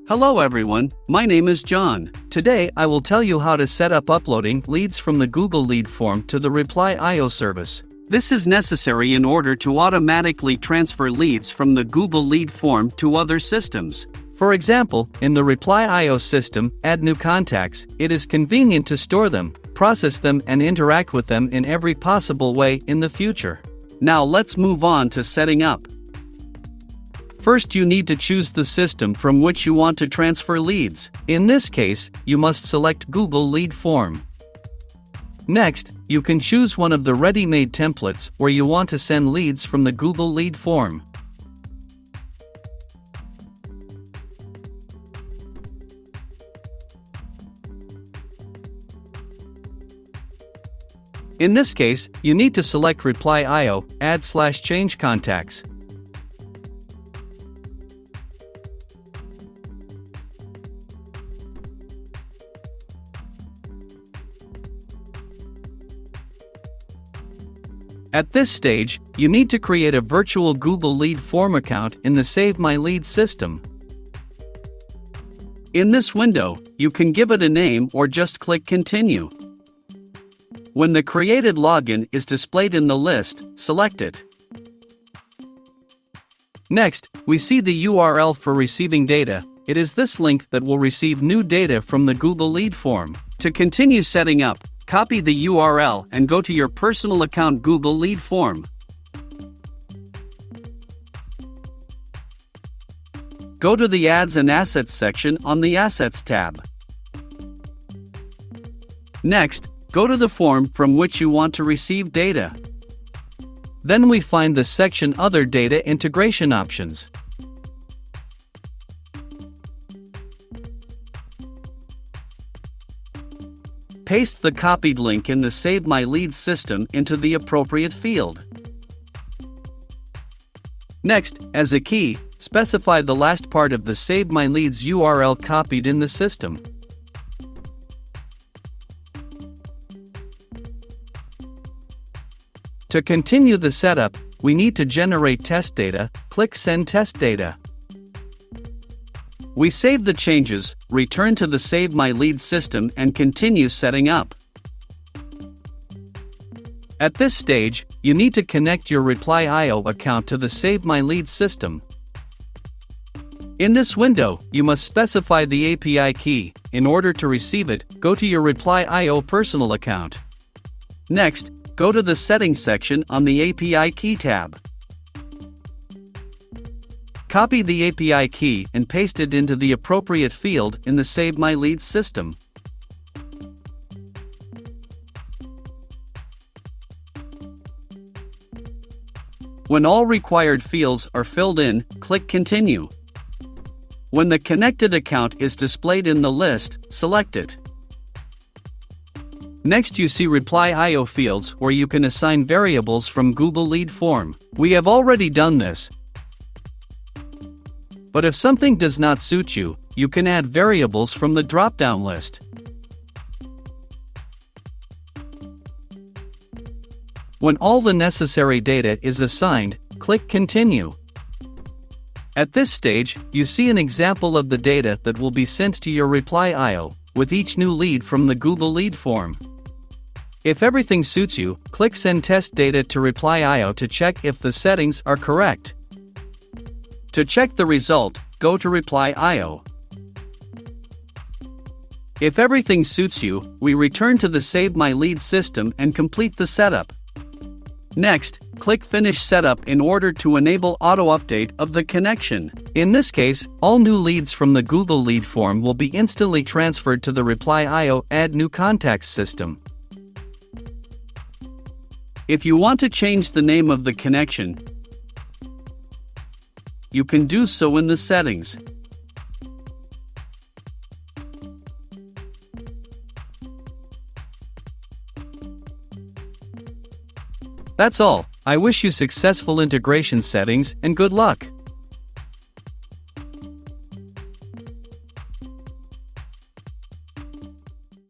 Hello everyone, my name is John. Today I will tell you how to set up uploading leads from the Google Lead form to the Reply.io service. This is necessary in order to automatically transfer leads from the Google Lead form to other systems. For example, in the Reply.io system, add new contacts. It is convenient to store them, process them and interact with them in every possible way in the future. Now let's move on to setting up. First, you need to choose the system from which you want to transfer leads. In this case, you must select Google Lead Form. Next, you can choose one of the ready-made templates where you want to send leads from the Google Lead Form. In this case, you need to select Reply.io, add/change contacts. At this stage, you need to create a virtual Google Lead form account in the Save My Leads system. In this window, you can give it a name or just click Continue. When the created login is displayed in the list, select it. Next, we see the URL for receiving data. It is this link that will receive new data from the Google Lead form. To continue setting up, copy the URL and go to your personal account Google Lead form. Go to the Ads and Assets section on the Assets tab. Next, go to the form from which you want to receive data. Then we find the section Other Data Integration Options. Paste the copied link in the Save My Leads system into the appropriate field. Next, as a key, specify the last part of the Save My Leads URL copied in the system. To continue the setup, we need to generate test data. Click Send Test Data. We save the changes, return to the Save My Leads system and continue setting up. At this stage, you need to connect your Reply.io account to the Save My Leads system. In this window, you must specify the API key. In order to receive it, go to your Reply.io personal account. Next, go to the Settings section on the API Key tab. Copy the API key and paste it into the appropriate field in the Save My Leads system. When all required fields are filled in, click Continue. When the connected account is displayed in the list, select it. Next, you see Reply.io fields where you can assign variables from Google Lead form. We have already done this. But if something does not suit you, you can add variables from the drop-down list. When all the necessary data is assigned, click Continue. At this stage, you see an example of the data that will be sent to your Reply.io with each new lead from the Google Lead form. If everything suits you, click Send Test Data to Reply.io to check if the settings are correct. To check the result, go to Reply.io. If everything suits you, we return to the Save My Leads system and complete the setup. Next, click Finish Setup in order to enable auto-update of the connection. In this case, all new leads from the Google Lead form will be instantly transferred to the Reply.io Add New Contacts system. If you want to change the name of the connection, you can do so in the settings. That's all. I wish you successful integration settings and good luck.